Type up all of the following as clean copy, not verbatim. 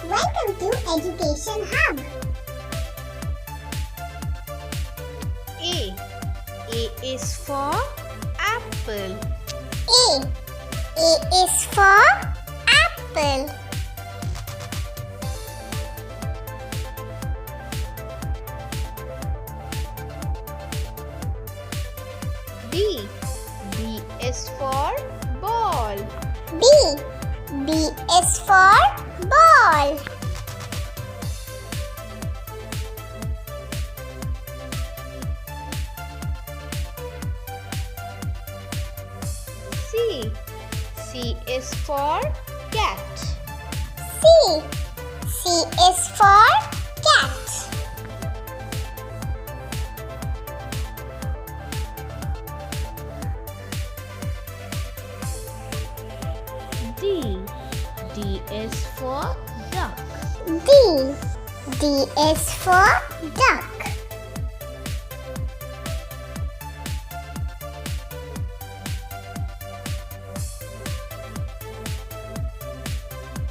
Welcome to Education Hub. A. A is for apple. A. A is for apple. B. B is for ball. B. B is for ball. C. C is for cat. C. C is for cat. D. D is for duck. D. D is for duck.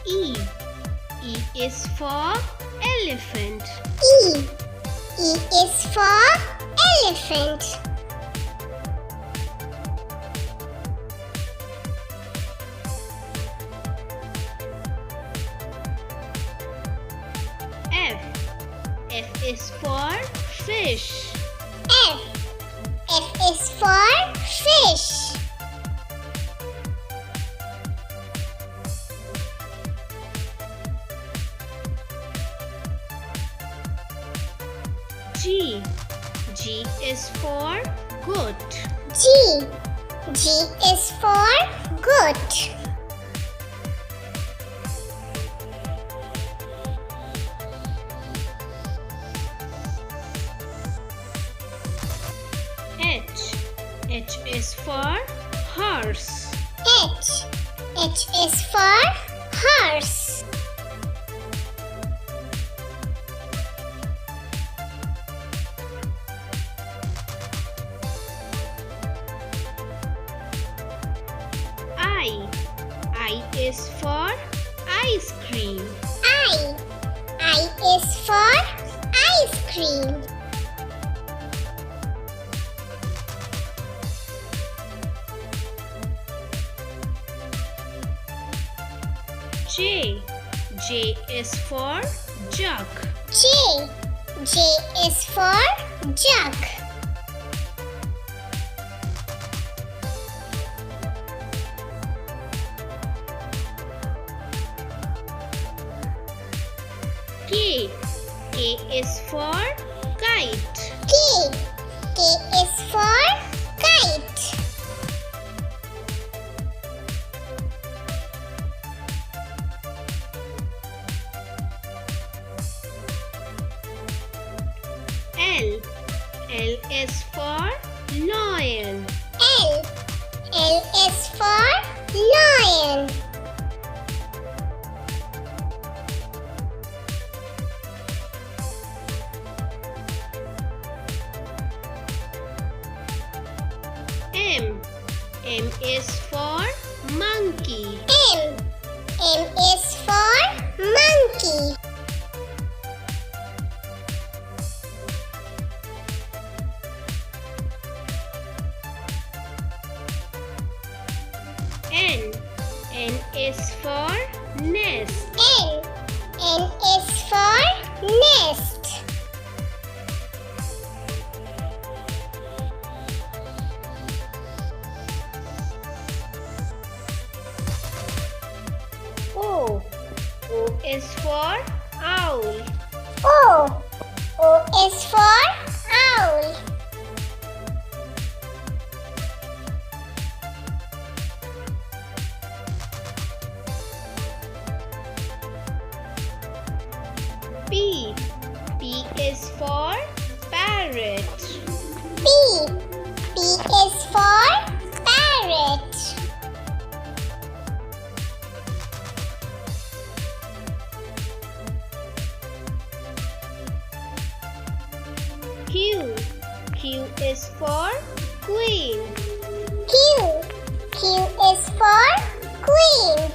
E. E is for elephant. E. E is for elephant. F. F is for fish. F. F is for fish. G. G is for goat. G. G is for goat. H. H is for horse. H. H is for horse. I. I is for ice cream. I. I is for ice cream. J. J is for jug. J. J is for jug. K. K is for kite. K. K is for kite. L. L is for lion. L. L is for lion. M. M is for monkey. M. M is for monkey. N. N is for nest. N. N is for nest. O. O is for owl. O. O is for owl. P. P is for parrot. P. P is for parrot. Q. Q is for queen. Q. Q is for queen.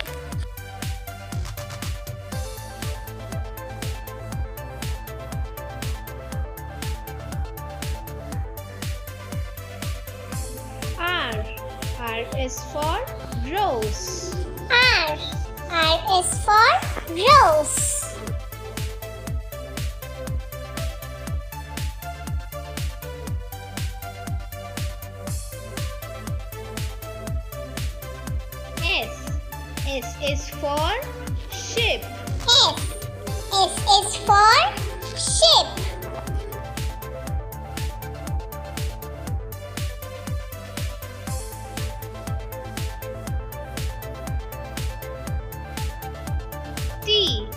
R is for rose. R. R is for rose. S. S is for ship. S. S is for ship. T.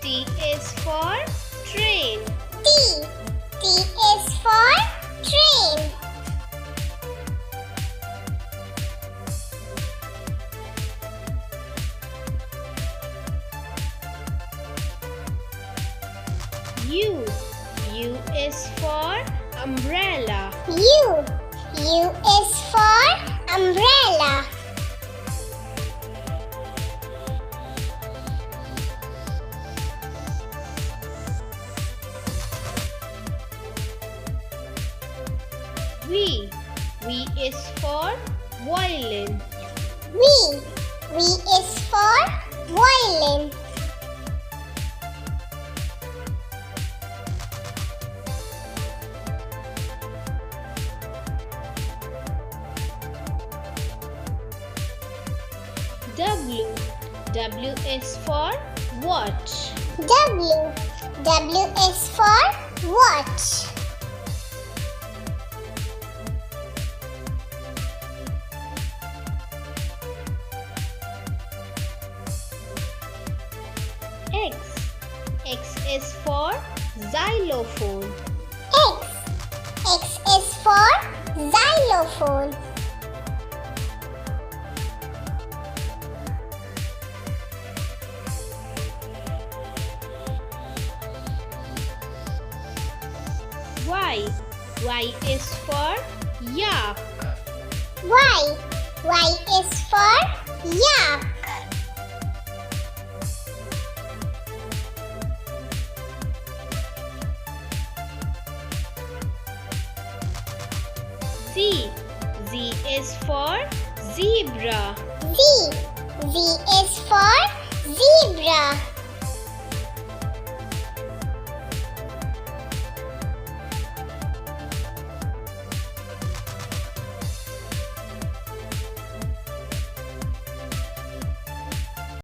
T is for train. T. T is for train. U. U is for umbrella. U. U is for umbrella. V. V is for violin. V. V is for violin. W. W is for watch. W. W is for watch. X. X is for xylophone. X. X is for xylophone. Y. Y is for yak. Y. Y is for yak. Z. Z is for zebra. Z. Z is for